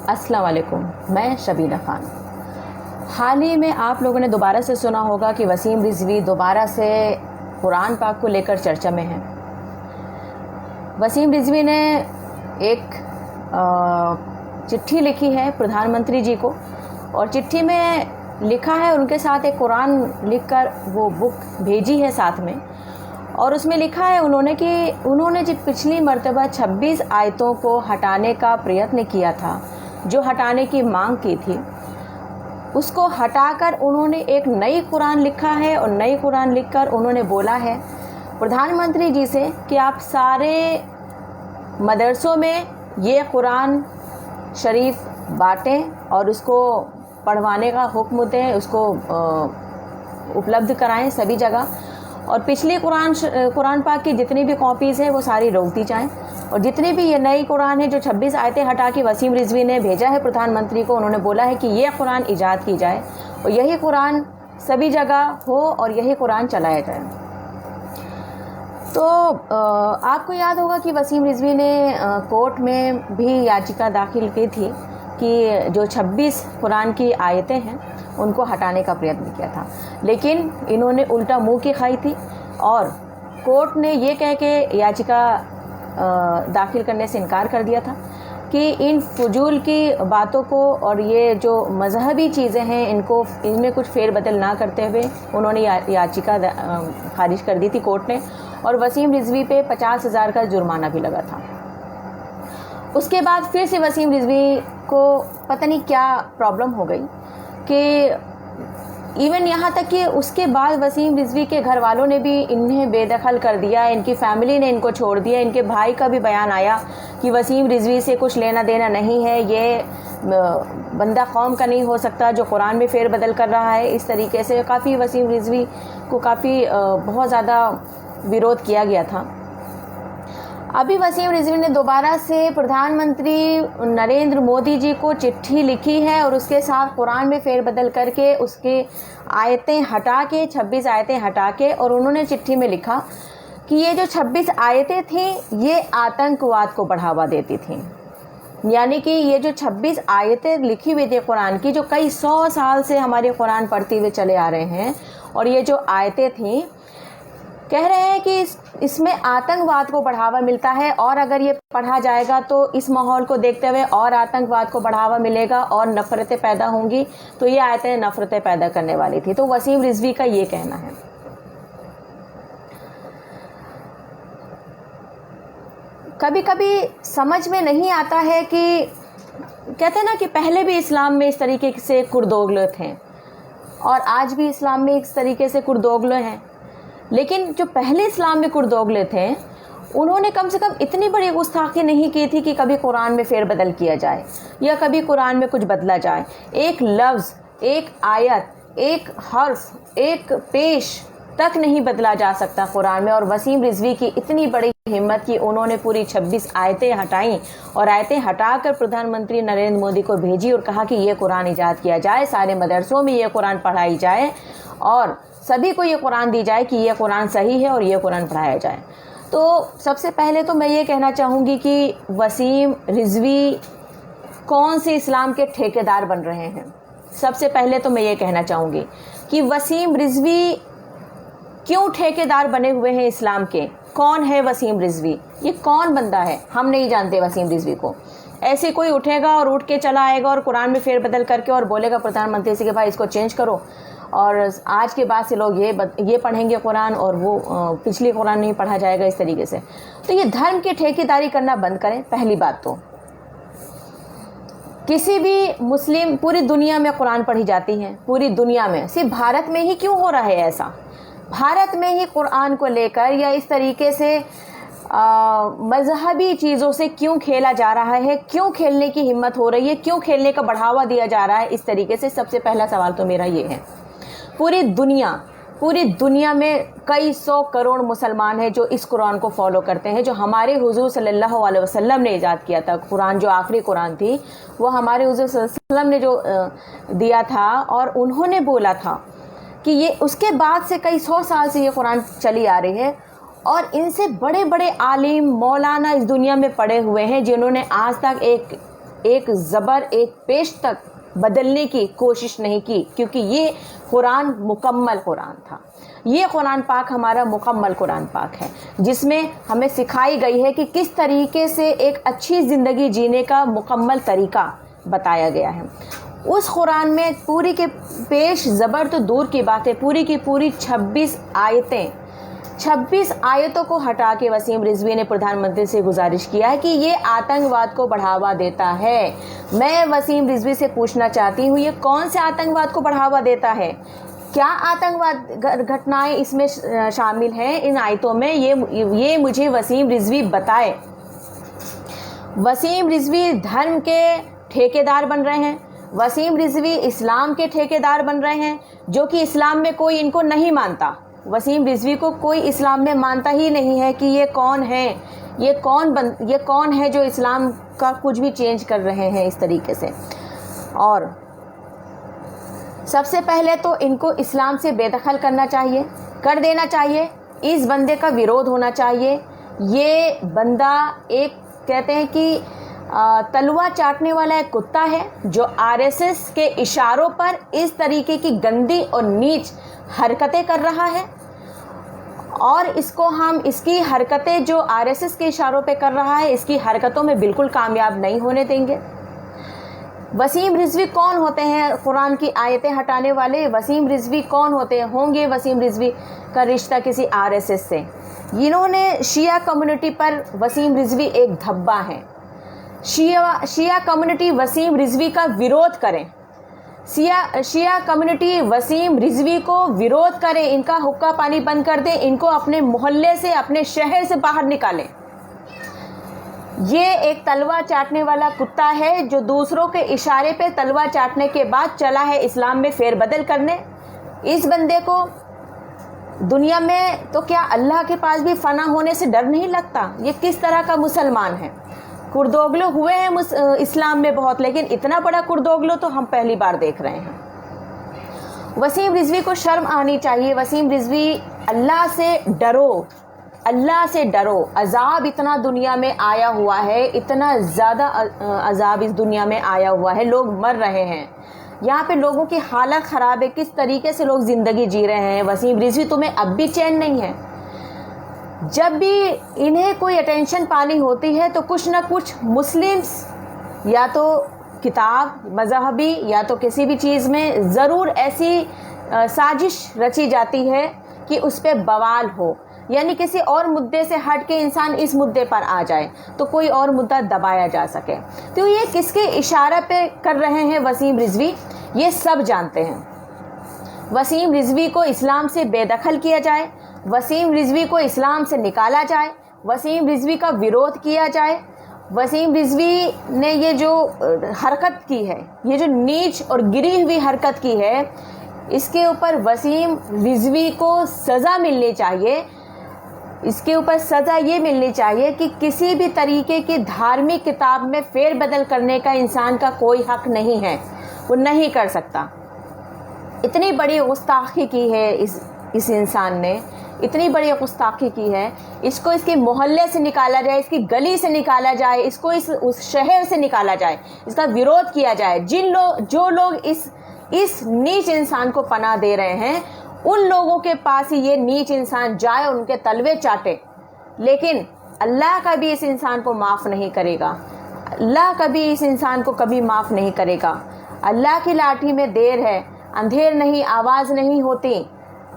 अस्सलाम वालेकुम, मैं शबीना खान। हाल ही में आप लोगों ने दोबारा से सुना होगा कि वसीम रिजवी दोबारा से कुरान पाक को लेकर चर्चा में हैं। वसीम रिजवी ने एक चिट्ठी लिखी है प्रधानमंत्री जी को, और चिट्ठी में लिखा है, उनके साथ एक कुरान लिखकर वो बुक भेजी है साथ में, और उसमें लिखा है उन्होंने कि उन्होंने जब पिछली मर्तबा 26 आयतों को हटाने का प्रयत्न किया था, जो हटाने की मांग की थी, उसको हटाकर उन्होंने एक नई कुरान लिखा है, और नई कुरान लिखकर उन्होंने बोला है प्रधानमंत्री जी से कि आप सारे मदरसों में ये कुरान शरीफ बांटें और उसको पढ़वाने का हुक्म दें, उसको उपलब्ध कराएं सभी जगह, और पिछली कुरान पाक की जितनी भी कॉपीज़ हैं वो सारी रोक दी जाएं, और जितनी भी ये नई कुरान है जो 26 आयतें हटा के वसीम रिजवी ने भेजा है प्रधानमंत्री को, उन्होंने बोला है कि ये कुरान ईजाद की जाए और यही कुरान सभी जगह हो और यही कुरान चलाया जाए। तो आपको याद होगा कि वसीम रिजवी ने कोर्ट में भी याचिका दाखिल की थी कि जो 26 कुरान की आयतें हैं उनको हटाने का प्रयत्न किया था, लेकिन इन्होंने उल्टा मुंह की खाई थी, और कोर्ट ने ये कह के याचिका दाखिल करने से इनकार कर दिया था कि इन फजूल की बातों को और ये जो मजहबी चीज़ें हैं इनमें कुछ फेरबदल ना करते हुए उन्होंने याचिका खारिज कर दी थी कोर्ट ने, और वसीम रिजवी पे 50,000 का जुर्माना भी लगा था। उसके बाद फिर से वसीम रिजवी को पता नहीं क्या प्रॉब्लम हो गई कि इवन यहाँ तक कि उसके बाद वसीम रिजवी के घर वालों ने भी इन्हें बेदखल कर दिया, इनकी फैमिली ने इनको छोड़ दिया। इनके भाई का भी बयान आया कि वसीम रिजवी से कुछ लेना देना नहीं है, ये बंदा कौम का नहीं हो सकता जो कुरान में फेरबदल कर रहा है। इस तरीके से काफ़ी वसीम रिजवी को बहुत ज़्यादा विरोध किया गया था। अभी वसीम रिजवी ने दोबारा से प्रधानमंत्री नरेंद्र मोदी जी को चिट्ठी लिखी है, और उसके साथ कुरान में फेरबदल करके उसके आयतें हटा के 26 आयतें हटा के, और उन्होंने चिट्ठी में लिखा कि ये जो 26 आयतें थीं ये आतंकवाद को बढ़ावा देती थीं। यानी कि ये जो 26 आयतें लिखी हुई थी कुरान की, जो कई 100 साल से हमारे कुरान पढ़ते हुए चले आ रहे हैं, और ये जो आयतें थीं कह रहे हैं कि इसमें आतंकवाद को बढ़ावा मिलता है, और अगर ये पढ़ा जाएगा तो इस माहौल को देखते हुए और आतंकवाद को बढ़ावा मिलेगा और नफ़रतें पैदा होंगी, तो ये आयतें नफ़रतें पैदा करने वाली थी। तो वसीम रिजवी का ये कहना है। कभी कभी समझ में नहीं आता है कि कहते हैं ना कि पहले भी इस्लाम में इस तरीके से कुर्दोगले थे, और आज भी इस्लाम में इस तरीके से कुर्दोगले हैं, लेकिन जो पहले इस्लाम में कुर्दोगले थे उन्होंने कम से कम इतनी बड़ी गुस्ताखी नहीं की थी कि कभी कुरान में फेरबदल किया जाए या कभी कुरान में कुछ बदला जाए। एक लफ्ज़, एक आयत, एक हर्फ, एक पेश तक नहीं बदला जा सकता कुरान में। और वसीम रिजवी की इतनी बड़ी हिम्मत कि उन्होंने पूरी 26 आयतें हटाई, और आयतें हटाकर प्रधानमंत्री नरेंद्र मोदी को भेजी और कहा कि ये कुरान ईजाद किया जाए, सारे मदरसों में ये कुरान पढ़ाई जाए, और सभी को ये कुरान दी जाए कि ये कुरान सही है और ये कुरान पढ़ाया जाए। तो सबसे पहले तो मैं ये कहना चाहूँगी कि वसीम रिजवी कौन से इस्लाम के ठेकेदार बन रहे हैं। सबसे पहले तो मैं ये कहना चाहूँगी कि वसीम रिजवी क्यों ठेकेदार बने हुए हैं इस्लाम के। कौन है वसीम रिजवी, ये कौन बंदा है, हम नहीं जानते वसीम रिजवी को। ऐसे कोई उठेगा और उठ के चला आएगा और कुरान में फेरबदल करके और बोलेगा प्रधानमंत्री से कि भाई इसको चेंज करो, और आज के बाद से लोग ये पढ़ेंगे कुरान और वो पिछली कुरान नहीं पढ़ा जाएगा, इस तरीके से। तो ये धर्म की ठेकेदारी करना बंद करें। पहली बात तो किसी भी मुस्लिम, पूरी दुनिया में कुरान पढ़ी जाती है, पूरी दुनिया में, सिर्फ भारत में ही क्यों हो रहा है ऐसा? भारत में ही कुरान को लेकर या इस तरीके से मजहबी चीज़ों से क्यों खेला जा रहा है, क्यों खेलने की हिम्मत हो रही है, क्यों खेलने का बढ़ावा दिया जा रहा है इस तरीके से? सबसे पहला सवाल तो मेरा ये है। पूरी दुनिया में कई 100 करोड़ मुसलमान हैं जो इस कुरान को फॉलो करते हैं, जो हमारे हुजूर सल्लल्लाहु अलैहि वसल्लम ने इजाद किया था। कुरान जो आखिरी कुरान थी वो हमारे हुजूर सल्लल्लाहु अलैहि वसल्लम ने जो दिया था, और उन्होंने बोला था कि ये उसके बाद से कई 100 साल से ये कुरान चली आ रही है, और इनसे बड़े बड़े आलिम मौलाना इस दुनिया में पड़े हुए हैं जिन्होंने आज तक एक ایک زبر ایک پیش تک بدلنے کی کوشش نہیں کی، کیونکہ یہ قرآن مکمل قرآن تھا. یہ قرآن پاک ہمارا مکمل قرآن پاک ہے، جس میں ہمیں سکھائی گئی ہے کہ کس طریقے سے ایک اچھی زندگی جینے کا مکمل طریقہ بتایا گیا ہے. اس قرآن میں پوری کے پیش زبر تو دور کی بات ہے، پوری کی پوری 26 آیتوں کو ہٹا کے وسیم رضوی نے پردھان منتری سے گزارش کیا ہے کہ یہ آتنکواد کو بڑھاوا دیتا ہے. میں وسیم رضوی سے پوچھنا چاہتی ہوں، یہ کون سے آتنکواد کو بڑھاوا دیتا ہے؟ کیا آتنکواد گھٹنائیں اس میں شامل ہیں ان آیتوں میں؟ یہ مجھے وسیم رضوی بتائے. وسیم رضوی دھرم کے ٹھیکیدار بن رہے ہیں، وسیم رضوی اسلام کے ٹھیکیدار بن رہے ہیں، جو کہ اسلام میں کوئی ان کو نہیں مانتا. وسیم رضوی کو کوئی اسلام میں مانتا ہی نہیں ہے کہ یہ کون ہے، یہ کون ہے جو اسلام کا کچھ بھی چینج کر رہے ہیں اس طریقے سے. اور سب سے پہلے تو ان کو اسلام سے بے دخل کر دینا چاہیے. اس بندے کا ویرودھ ہونا چاہیے. یہ بندہ ایک کہتے ہیں کہ تلوا چاٹنے والا ایک کتا ہے، جو RSS کے اشاروں پر اس طریقے کی گندی اور نیچ حرکتیں کر رہا ہے، اور اس کی حرکتیں جو RSS کے اشاروں پہ کر رہا ہے، اس کی حرکتوں میں بالکل کامیاب نہیں ہونے دیں گے. وسیم رضوی کون ہوتے ہیں قرآن کی آیتیں ہٹانے والے؟ وسیم رضوی کون ہوتے ہیں؟ ہوں گے وسیم رضوی کا رشتہ کسی RSS سے. انہوں نے شیعہ کمیونٹی پر وسیم رضوی ایک دھبا ہے. شیعہ کمیونٹی وسیم رضوی کا ویرودھ کریں، شیعہ کمیونٹی وسیم رضوی کو ویرودھ کریں، ان کا حقہ پانی بند کر دیں، ان کو اپنے محلے سے اپنے شہر سے باہر نکالیں. یہ ایک تلوا چاٹنے والا کتا ہے جو دوسروں کے اشارے پہ تلوا چاٹنے کے بعد چلا ہے اسلام میں فیر بدل کرنے. اس بندے کو دنیا میں تو کیا اللہ کے پاس بھی فنا ہونے سے ڈر نہیں لگتا؟ یہ کس طرح کا مسلمان ہے؟ کردوگلو ہوئے ہیں اسلام میں بہت، لیکن اتنا بڑا کردوگلو تو ہم پہلی بار دیکھ رہے ہیں. وسیم رضوی کو شرم آنی چاہیے. وسیم رضوی اللہ سے ڈرو. عذاب اتنا دنیا میں آیا ہوا ہے، اتنا زیادہ عذاب اس دنیا میں آیا ہوا ہے، لوگ مر رہے ہیں، یہاں پہ لوگوں کی حالت خراب ہے، کس طریقے سے لوگ زندگی جی رہے ہیں. وسیم رضوی تمہیں اب بھی چین نہیں ہے؟ جب بھی انہیں کوئی اٹینشن پانی ہوتی ہے تو کچھ نہ کچھ مسلمز یا تو کتاب مذہبی یا تو کسی بھی چیز میں ضرور ایسی سازش رچی جاتی ہے کہ اس پہ بوال ہو، یعنی کسی اور مدعے سے ہٹ کے انسان اس مدعے پر آ جائے تو کوئی اور مدعا دبایا جا سکے. تو یہ کس کے اشارے پہ کر رہے ہیں وسیم رضوی؟ یہ سب جانتے ہیں. وسیم رضوی کو اسلام سے بے دخل کیا جائے، وسیم رضوی کو اسلام سے نکالا جائے، وسیم رضوی کا ویرودھ کیا جائے. وسیم رضوی نے یہ جو حرکت کی ہے، یہ جو نیچ اور گری ہوئی حرکت کی ہے، اس کے اوپر وسیم رضوی کو سزا ملنی چاہیے. اس کے اوپر سزا یہ ملنی چاہیے کہ کسی بھی طریقے کی دھارمک کتاب میں فیر بدل کرنے کا انسان کا کوئی حق نہیں ہے، وہ نہیں کر سکتا. اتنی بڑی گستاخی کی ہے اس انسان نے، اتنی بڑی گستاخی کی ہے. اس کو اس کے محلے سے نکالا جائے، اس کی گلی سے نکالا جائے، اس کو اس شہر سے نکالا جائے، اس کا ویرودھ کیا جائے. جو لوگ اس نیچ انسان کو پناہ دے رہے ہیں، ان لوگوں کے پاس ہی یہ نیچ انسان جائے اور ان کے تلوے چاٹے. لیکن اللہ کبھی اس انسان کو معاف نہیں کرے گا. اللہ کبھی اس انسان کو کبھی معاف نہیں کرے گا. اللہ کی لاٹھی میں دیر ہے، اندھیر نہیں، آواز نہیں ہوتی.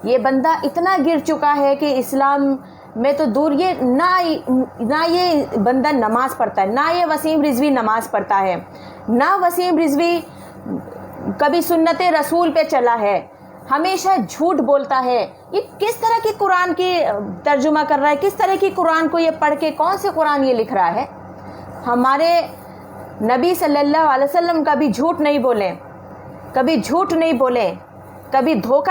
یہ بندہ اتنا گر چکا ہے کہ اسلام میں تو دور، یہ نہ یہ بندہ نماز پڑھتا ہے، نہ یہ وسیم رضوی نماز پڑھتا ہے، نہ وسیم رضوی کبھی سنت رسول پہ چلا ہے، ہمیشہ جھوٹ بولتا ہے. یہ کس طرح کی قرآن کی ترجمہ کر رہا ہے؟ کس طرح کی قرآن کو یہ پڑھ کے کون سے قرآن یہ لکھ رہا ہے؟ ہمارے نبی صلی اللہ علیہ وسلم کبھی جھوٹ نہیں بولے، کبھی دھوکہ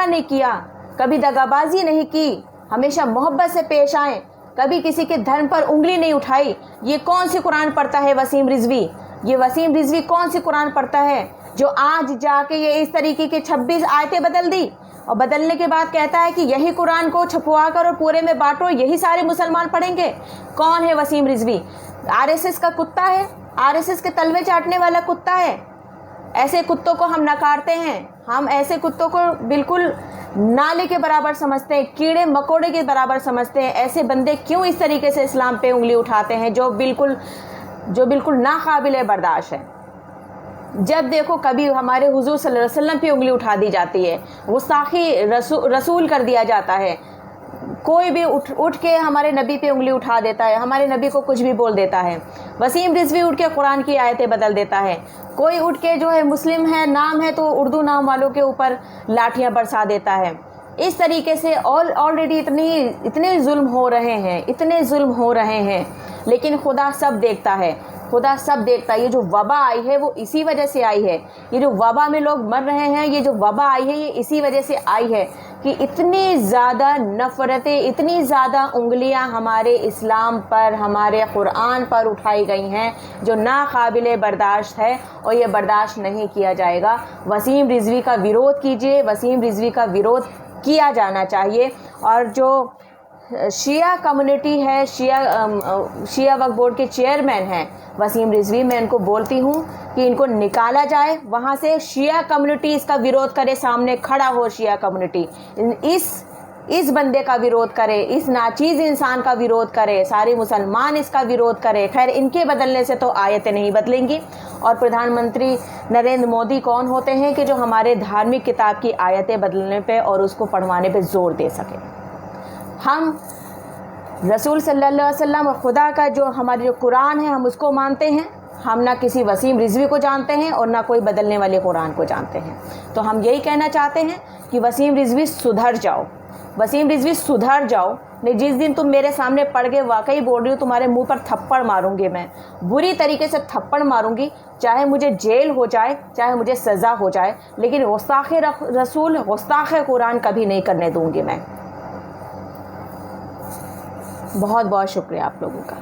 نہیں کیا، کبھی دغابازی نہیں کی، ہمیشہ محبت سے پیش آئیں، کبھی کسی کے دھرم پر انگلی نہیں اٹھائی. یہ کون سی قرآن پڑھتا ہے وسیم رضوی؟ یہ وسیم رضوی کون سی قرآن پڑھتا ہے جو آج جا کے یہ اس طریقے کے 26 آیتیں بدل دی، اور بدلنے کے بعد کہتا ہے کہ یہی قرآن کو چھپوا کر اور پورے میں بانٹو، یہی سارے مسلمان پڑھیں گے؟ کون ہے وسیم رضوی؟ RSS کا کتا ہے، RSS के तलवे चाटने वाला कुत्ता है। ऐसे कुत्तों को हम नकारते हैं, हम ऐसे कुत्तों को बिल्कुल नाले के बराबर समझते हैं, कीड़े मकोड़े के बराबर समझते हैं। ऐसे बंदे क्यों इस तरीके से इस्लाम पे उंगली उठाते हैं जो बिल्कुल नाकाबिले बर्दाश्त है। जब देखो कभी हमारे हुजूर सल्लल्लाहु अलैहि वसल्लम पे उंगली उठा दी जाती है, गुस्ताखी रसूल कर दिया जाता है, कोई भी उठ के हमारे नबी पे उंगली उठा देता है, हमारे नबी को कुछ भी बोल देता है। वसीम रिजवी उठ के कुरान की आयतें बदल देता है, कोई उठ के जो है मुस्लिम है नाम है तो उर्दू नाम वालों के ऊपर लाठियां बरसा देता है। इस तरीके से ऑलरेडी इतने जुल्म हो रहे हैं, लेकिन खुदा सब देखता है, खुदा सब देखता है। ये जो वबा आई है वो इसी वजह से आई है, ये जो वबा में लोग मर रहे हैं, ये जो वबा आई है ये इसी वजह से आई है कि इतनी ज़्यादा नफ़रतें, इतनी ज़्यादा उंगलियां हमारे इस्लाम पर, हमारे कुरान पर उठाई गई हैं जो नाकाबिले बर्दाश्त है और ये बर्दाश्त नहीं किया जाएगा। वसीम रिजवी का विरोध कीजिए, वसीम रिजवी का विरोध किया जाना चाहिए। और जो शिया कम्युनिटी है, शिया वक्फ बोर्ड के चेयरमैन हैं वसीम रिजवी, मैं इनको बोलती हूँ कि इनको निकाला जाए वहाँ से। शिया कम्युनिटी इसका विरोध करे, सामने खड़ा हो शिया कम्युनिटी, इस बंदे का विरोध करे, इस नाचीज़ इंसान का विरोध करे, सारे मुसलमान इसका विरोध करे। खैर, इनके बदलने से तो आयतें नहीं बदलेंगी। और प्रधानमंत्री नरेंद्र मोदी कौन होते हैं कि जो हमारे धार्मिक किताब की आयतें बदलने पे और उसको पढ़वाने पे जोर दे सके। हम रसूल सल्लल्लाहु अलैहि वसल्लम और खुदा का जो हमारी जो कुरान है हम उसको मानते हैं, हम ना किसी वसीम रिजवी को जानते हैं और ना कोई बदलने वाले कुरान को जानते हैं। तो हम यही कहना चाहते हैं कि वसीम रिजवी सुधर जाओ, वसीम रिजवी सुधर जाओ। नहीं, जिस दिन तुम मेरे सामने पड़ गए, वाकई बोल रही हूँ, तुम्हारे मुंह पर थप्पड़ मारूंगी, मैं बुरी तरीके से थप्पड़ मारूंगी, चाहे मुझे जेल हो जाए, चाहे मुझे सज़ा हो जाए, लेकिन गुस्ताख रसूल, गुस्ताख कुरान कभी नहीं करने दूंगी मैं। बहुत बहुत शुक्रिया आप लोगों का।